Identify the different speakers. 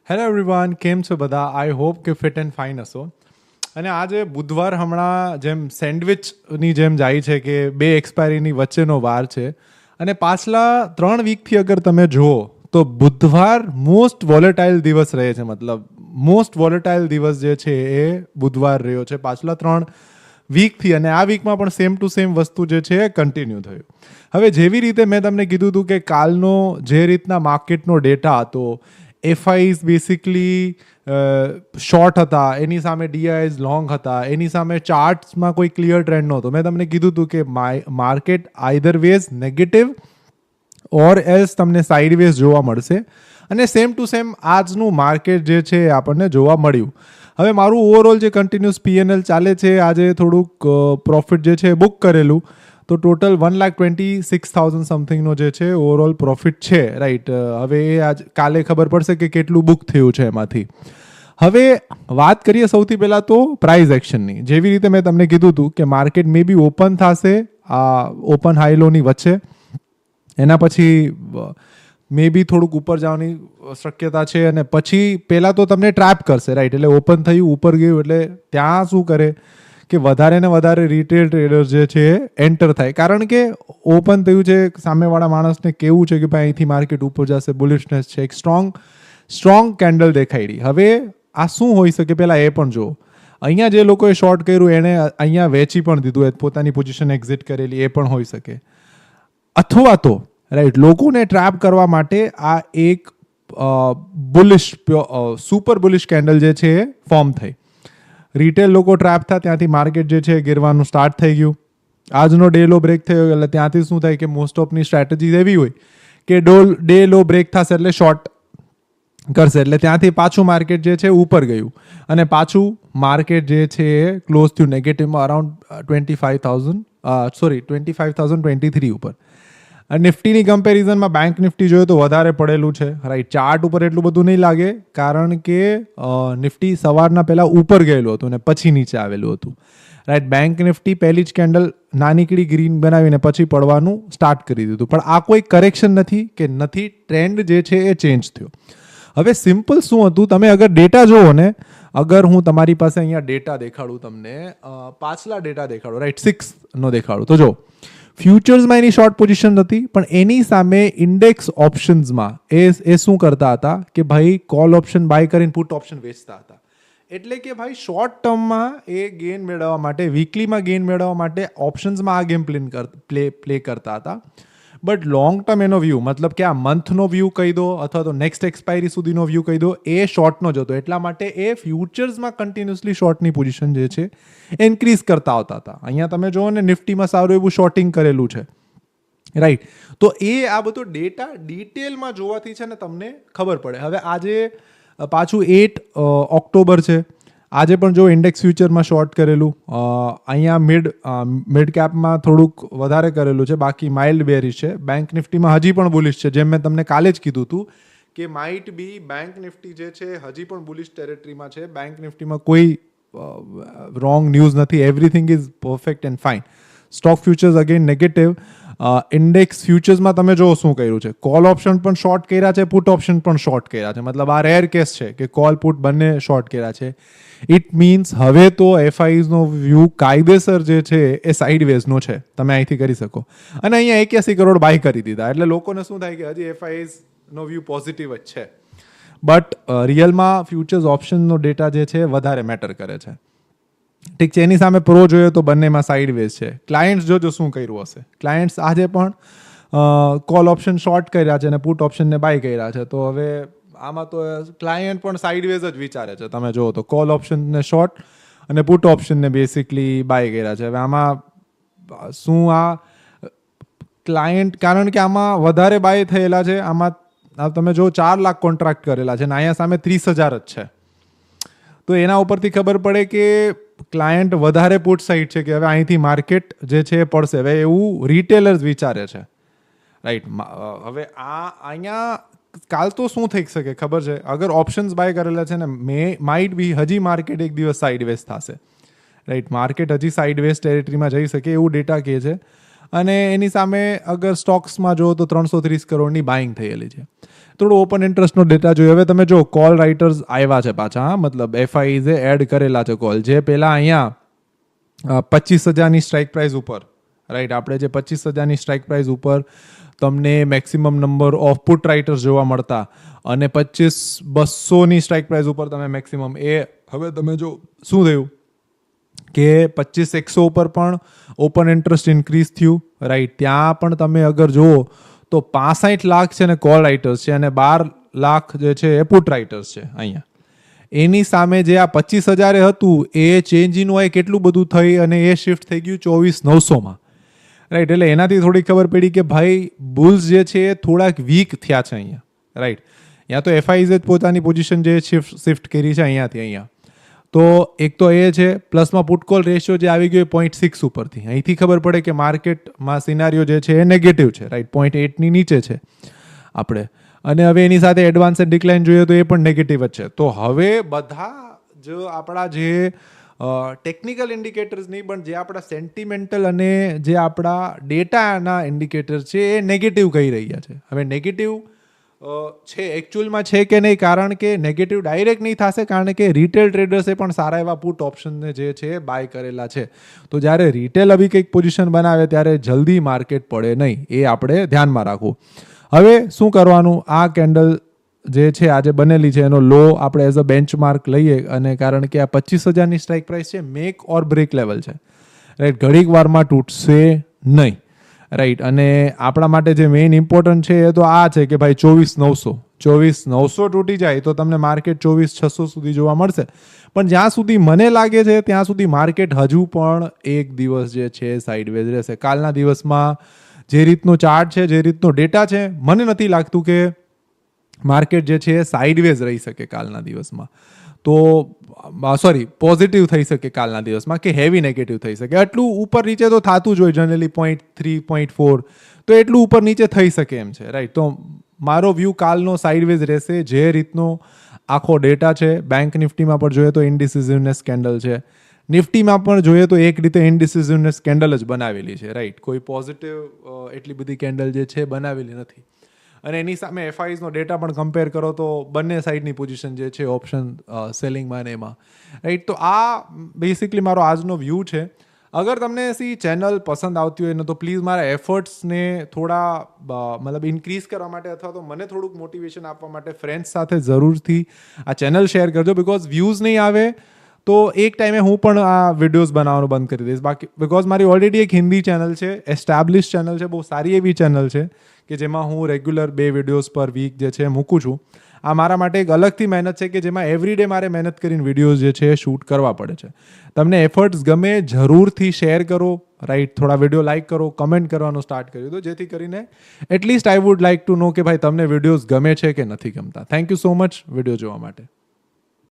Speaker 1: Hello everyone, કેમ છો બધા? આઈ હોપ કે ફિટ એન્ડ ફાઇન હશો. અને આજે બુધવાર હમણાં જેમ સેન્ડવિચની જેમ જાય છે કે બે એક્સપાયરીની વચ્ચેનો વાર છે. અને પાછલા 3 વીકથી અગર તમે જુઓ તો બુધવાર મોસ્ટ વોલેટાઇલ દિવસ રહે છે. મતલબ મોસ્ટ વોલેટાઇલ દિવસ જે છે એ બુધવાર રહ્યો છે પાછલા 3 વીકથી. અને આ વીકમાં પણ સેમ ટુ સેમ વસ્તુ જે છે એ કન્ટિન્યુ થયું. હવે જેવી રીતે મેં તમને કીધું હતું કે કાલનો જે રીતના માર્કેટનો ડેટા હતો, એફઆઈઝ બેસિકલી શોર્ટ હતા, એની સામે ડીઆઈઝ લોંગ હતા, એની સામે ચાર્ટ્સમાં કોઈ ક્લિયર ટ્રેન્ડ નહોતો. મેં તમને કીધું હતું કે market either ways negative or else તમને સાઇડવેઝ જોવા મળશે. અને સેમ ટુ સેમ આજનું માર્કેટ જે છે એ આપણને જોવા મળ્યું. હવે મારું ઓવરઓલ જે કન્ટિન્યુઅસ પીએનએલ ચાલે છે, આજે થોડુંક પ્રોફિટ જે છે બુક કરેલું, તો ટોટલ 1,26,000 સમથિંગનો જે છે ઓવરઓલ પ્રોફિટ છે. રાઈટ, હવે એ આજ કાલે ખબર પડશે કે કેટલું બુક થયું છે એમાંથી. હવે વાત કરીએ સૌથી પહેલાં તો પ્રાઇસ એક્શનની. જેવી રીતે મેં તમને કીધું હતું કે માર્કેટ મે બી ઓપન થશે આ ઓપન હાઈલોની વચ્ચે, એના પછી મે બી થોડુંક ઉપર જવાની શક્યતા છે. અને પછી પહેલાં તો તમને ટ્રેપ કરશે. રાઈટ, એટલે ઓપન થયું, ઉપર ગયું, એટલે ત્યાં શું કરે કે વધારે ને વધારે રિટેલ ટ્રેડર્સ જે છે એ એન્ટર થાય. કારણ કે ઓપન થયું છે, સામેવાળા માણસને કેવું છે કે ભાઈ અહીંથી માર્કેટ ઉપર જશે, બુલિશનેસ છે, એક સ્ટ્રોંગ કેન્ડલ દેખાડી. હવે આ શું હોઈ શકે પહેલાં એ પણ જુઓ. અહીંયા જે લોકોએ શોર્ટ કર્યું એને અહીંયા વેચી પણ દીધું, પોતાની પોઝિશન એક્ઝિટ કરેલી, એ પણ હોઈ શકે. અથવા તો રાઈટ, લોકોને ટ્રેપ કરવા માટે આ એક બુલિશ સુપર બુલિશ કેન્ડલ જે છે એ ફોર્મ થઈ. રિટેલ લોકો ટ્રેપ થયા, ત્યાંથી માર્કેટ જે છે ગિરવાનું સ્ટાર્ટ થઈ ગયું. આજનો ડે લો બ્રેક થયો, એટલે ત્યાંથી શું થાય કે મોસ્ટ ઓફની સ્ટ્રેટેજી એવી હોય કે ડે લો બ્રેક થશે એટલે શોર્ટ કરશે, એટલે ત્યાંથી પાછું માર્કેટ જે છે ઉપર ગયું. અને પાછું માર્કેટ જે છે એ ક્લોઝ થયું નેગેટિવમાં અરાઉન્ડ 25,023 ઉપર. નિફ્ટીની કમ્પેરિઝનમાં બેંક નિફ્ટી જોઈએ તો વધારે પડેલું છે. રાઈટ, ચાર્ટ ઉપર એટલું બધું નહીં લાગે, કારણ કે નિફ્ટી સવારના પહેલાં ઉપર ગયેલું હતું ને પછી નીચે આવેલું હતું. રાઈટ, બેંક નિફ્ટી પહેલી જ કેન્ડલ નાનીકડી ગ્રીન બનાવીને પછી પડવાનું સ્ટાર્ટ કરી દીધું. પણ આ કોઈ કરેક્શન નથી કે નથી, ટ્રેન્ડ જે છે એ ચેન્જ થયો. હવે સિમ્પલ શું હતું, તમે અગર ડેટા જુઓ ને, અગર હું તમારી પાસે અહીંયા ડેટા દેખાડું તમને, પાછલા ડેટા દેખાડું, રાઈટ, 6નો દેખાડું, તો જો ફ્યુચર્સમાં એની શોર્ટ પોઝિશન હતી, પણ એની સામે ઇન્ડેક્સ ઓપ્શન્સમાં એ શું કરતા હતા કે ભાઈ કોલ ઓપ્શન બાય કરીને પુટ ઓપ્શન વેચતા હતા. એટલે કે ભાઈ શોર્ટ ટર્મમાં એ ગેઇન મેળવવા માટે, વીકલીમાં ગેઇન મેળવવા માટે ઓપ્શન્સમાં આ ગેમ પ્લે કરતા હતા. બટ લોંગ ટર્મ એનો વ્યૂ, મતલબ કે આ મંથનો વ્યૂ કહી દો અથવા તો નેક્સ્ટ એક્સપાયરી સુધીનો વ્યૂ કહી દો, એ શોર્ટનો જ હતો. એટલા માટે એ ફ્યુચર્સમાં કન્ટિન્યુઅસલી શોર્ટની પોઝિશન જે છે ઇન્ક્રીઝ કરતા આવતા હતા. અહીંયા તમે જુઓ ને, નિફ્ટીમાં સારું એવું શોર્ટિંગ કરેલું છે. રાઈટ, તો એ આ બધો ડેટા ડિટેલમાં જોવાથી છે ને તમને ખબર પડે. હવે આજે પાછું 8 ઓક્ટોબર છે. આજે પણ જો ઇન્ડેક્સ ફ્યુચરમાં શોર્ટ કરેલું, અહીંયા મિડ કેપમાં થોડુંક વધારે કરેલું છે, બાકી માઇલ્ડ બેરિશ છે. બેંક નિફ્ટીમાં હજી પણ બુલિશ છે, જેમ મેં તમને કાલે જ કીધું હતું કે માઇટ બી બેંક નિફ્ટી જે છે હજી પણ બુલિશ ટેરેટરીમાં છે. બેંક નિફ્ટીમાં કોઈ રોંગ ન્યૂઝ નથી, everything is perfect and fine. Stock futures again negative. Index ફ્યુચર્સમાં તમે જો શું કર્યું છે, કોલ ઓપ્શન પણ શોર્ટ કર્યા છે, પુટ ઓપ્શન પણ શોર્ટ કર્યા છે. મતલબ આ રેર કેસ છે કે કોલ પુટ બંને શોર્ટ કર્યા છે. ઇટ મીન્સ હવે તો એફઆઈઝનો વ્યૂ કાયદેસર જે છે એ સાઇડવેઝનો છે, તમે અહીંથી કરી શકો. અને અહીંયા 81 કરોડ બાય કરી દીધા, એટલે લોકોને શું થાય કે હજી એફઆઈઝનો વ્યૂ પોઝિટિવ જ છે. બટ રિયલમાં ફ્યુચર્સ ઓપ્શનનો ડેટા જે છે વધારે મેટર કરે છે. ઠીક છે, એની સામે પ્રો જોઈએ તો બંનેમાં સાઇડવેઝ છે. ક્લાયન્ટ્સ જોજો શું કર્યું હશે. ક્લાયન્ટ્સ આજે પણ કોલ ઓપ્શન શોર્ટ કર્યા છે અને પુટ ઓપ્શનને બાય કર્યા છે. તો હવે આમાં તો ક્લાયન્ટ પણ સાઇડવેઝ જ વિચારે છે. તમે જુઓ તો કોલ ઓપ્શનને શોર્ટ અને પુટ ઓપ્શનને બેસિકલી બાય કર્યા છે. હવે આમાં શું આ ક્લાયન્ટ, કારણ કે આમાં વધારે બાય થયેલા છે, આમાં તમે જો 4 લાખ કોન્ટ્રાક્ટ કરેલા છે અને અહીંયા સામે 30,000 જ છે. તો એના ઉપરથી ખબર પડે કે ક્લાયન્ટ વધારે પુટ સાઇડ છે કે હવે અહીંથી માર્કેટ જે છે એ પડશે. હવે એવું રિટેલર્સ વિચારે છે. રાઈટ, હવે અહીંયા કાલ તો શું થઈ શકે ખબર છે, અગર ઓપ્શન્સ બાય કરેલા છે ને, માઇટ બી હજી માર્કેટ એક દિવસ સાઇડવેઝ થશે. રાઈટ, માર્કેટ હજી સાઇડવેઝ ટેરેટરીમાં જઈ શકે એવું ડેટા કહે છે. અને એની સામે અગર સ્ટોક્સમાં જુઓ તો 330 કરોડની બાઇંગ થયેલી છે. થોડું ઓપન ઇન્ટરેસ્ટનો ડેટા જોઈએ. હવે તમે જો કોલ રાઇટર્સ આવ્યા છે પાછા, મતલબ એફઆઈઝે એડ કરેલા છે કોલ, જે પહેલાં અહીંયા 25,000ની સ્ટ્રાઇક પ્રાઇસ ઉપર, રાઈટ, આપણે જે 25,000ની સ્ટ્રાઇક પ્રાઇસ ઉપર તમને maximum number of put writers જોવા મળતા અને 25,200ની સ્ટ્રાઇક પ્રાઇસ ઉપર તમે મેક્સિમમ, એ હવે તમે જો શું થયું કે 25,100 ઉપર પણ ઓપન ઇન્ટરેસ્ટ ઇન્ક્રીઝ થયું, રાઈટ. ત્યાં પણ તમે અગર જુઓ તો 65 લાખ છે ને કોલ રાઇટર્સ છે અને 12 લાખ જે છે એ પુટ રાઇટર્સ છે અહીંયા. એની સામે જે આ 25,000 હતું એ ચેન્જ ઇન હોય કેટલું બધું થઈ અને એ શિફ્ટ થઈ ગયું 24,900માં, રાઈટ. એટલે એનાથી થોડી ખબર પડી કે ભાઈ બુલ્સ જે છે એ થોડાક વીક થયા છે અહીંયા, રાઈટ. ત્યાં તો એફઆઈઝે જ પોતાની પોઝિશન જે શિફ્ટ કરી છે અહીંયાથી અહીંયા. તો એક તો એ છે, પ્લસમાં પુટકોલ રેશિયો જે આવી ગયો 0.6 ઉપરથી. અહીંથી ખબર પડે કે માર્કેટમાં સિનારીઓ જે છે એ નેગેટિવ છે, રાઈટ. 0.8ની નીચે છે આપણે. અને હવે એની સાથે એડવાન્સ ડિક્લાઇન જોઈએ તો એ પણ નેગેટિવ જ છે. તો હવે બધા જ આપણા જે ટેકનિકલ ઇન્ડિકેટર્સ નહીં પણ જે આપણા સેન્ટિમેન્ટલ અને જે આપણા ડેટાના ઇન્ડિકેટર્સ છે એ નેગેટિવ કહી રહ્યા છે. હવે નેગેટિવ છે એકચ્યુઅલમાં છે કે નહીં, કારણ કે નેગેટિવ ડાયરેક્ટ નહીં થશે, કારણ કે રિટેલ ટ્રેડર્સે પણ સારા એવા પુટ ઓપ્શનને જે છે બાય કરેલા છે. તો જ્યારે રિટેલ આવી કંઈક પોઝિશન બનાવે ત્યારે જલ્દી માર્કેટ પડે નહીં, એ આપણે ધ્યાનમાં રાખવું. હવે શું કરવાનું, આ કેન્ડલ જે છે આજે બનેલી છે એનો લો આપણે એઝ અ બેન્ચમાર્ક લઈએ, અને કારણ કે આ 25,000ની સ્ટ્રાઇક પ્રાઇસ છે, મેક ઓર બ્રેક લેવલ છે, રાઈટ. ઘડીક વારમાં તૂટશે નહીં, રાઈટ. અને આપણા માટે જે મેઇન ઇમ્પોર્ટન્ટ છે એ તો આ છે કે ભાઈ 24,900 તૂટી જાય તો તમને માર્કેટ 24,600 સુધી જોવા મળશે. પણ જ્યાં સુધી મને લાગે છે ત્યાં સુધી માર્કેટ હજુ પણ એક દિવસ જે છે સાઇડવેઝ રહેશે. કાલના દિવસમાં જે રીતનો ચાર્ટ છે, જે રીતનો ડેટા છે, મને નથી લાગતું કે માર્કેટ જે છે એ સાઇડવેઝ રહી શકે કાલના દિવસમાં. તો સોરી, પોઝિટિવ થઈ શકે કાલના દિવસમાં, કે હેવી નેગેટિવ થઈ શકે. એટલું ઉપર નીચે તો થતું જ હોય જનરલી, 0.3 0.4 તો એટલું ઉપર નીચે થઈ શકે એમ છે, રાઈટ. તો મારો વ્યૂ કાલનો સાઇડવેઝ રહેશે. જે રીતનો આખો ડેટા છે, બેંક નિફ્ટીમાં પણ જોઈએ તો ઇનડિસિઝિવનેસ કેન્ડલ છે, નિફ્ટીમાં પણ જોઈએ તો એક રીતે ઇનડિસિઝિવનેસ કેન્ડલ જ બનાવેલી છે, રાઈટ. કોઈ પોઝિટિવ એટલી બધી કેન્ડલ જે છે બનાવેલી નથી. અને એની સામે એફઆઈઝનો ડેટા પણ કમ્પેર કરો તો બંને સાઈડની પોઝિશન જે છે ઓપ્શન સેલિંગમાં ને એમાં, રાઈટ. તો આ બેસિકલી મારો આજનો વ્યૂ છે. અગર તમને ચેનલ પસંદ આવતી હોય ને તો પ્લીઝ મારા એફર્ટ્સને થોડા મતલબ ઇન્ક્રીઝ કરવા માટે અથવા તો મને થોડુંક મોટિવેશન આપવા માટે ફ્રેન્ડ્સ સાથે જરૂરથી આ ચેનલ શેર કરજો. બિકોઝ વ્યૂઝ નહીં આવે તો એક ટાઈમે હું પણ આ વિડીયોઝ બનાવવાનું બંધ કરી દઈશ. બાકી બિકોઝ મારી ઓલરેડી એક હિન્દી ચેનલ છે, એસ્ટાબ્લિશ ચેનલ છે, બહુ સારી એવી ચેનલ છે કે જેમાં હું રેગ્યુલર 2 વિડીયોઝ પર વીક જે છે મૂકું છું. આ મારા માટે એક અલગથી મહેનત છે કે જેમાં એવરીડે મારે મહેનત કરીને વિડીયોઝ જે છે શૂટ કરવા પડે છે. તમને એફર્ટ્સ ગમે જરૂરથી શેર કરો, રાઈટ. થોડા વિડીયો લાઇક કરો, કમેન્ટ કરવાનું સ્ટાર્ટ કરી દો, જેથી કરીને at least I would like to know કે ભાઈ તમને વિડીયોઝ ગમે છે કે નથી ગમતા. Thank you so much video જોવા માટે.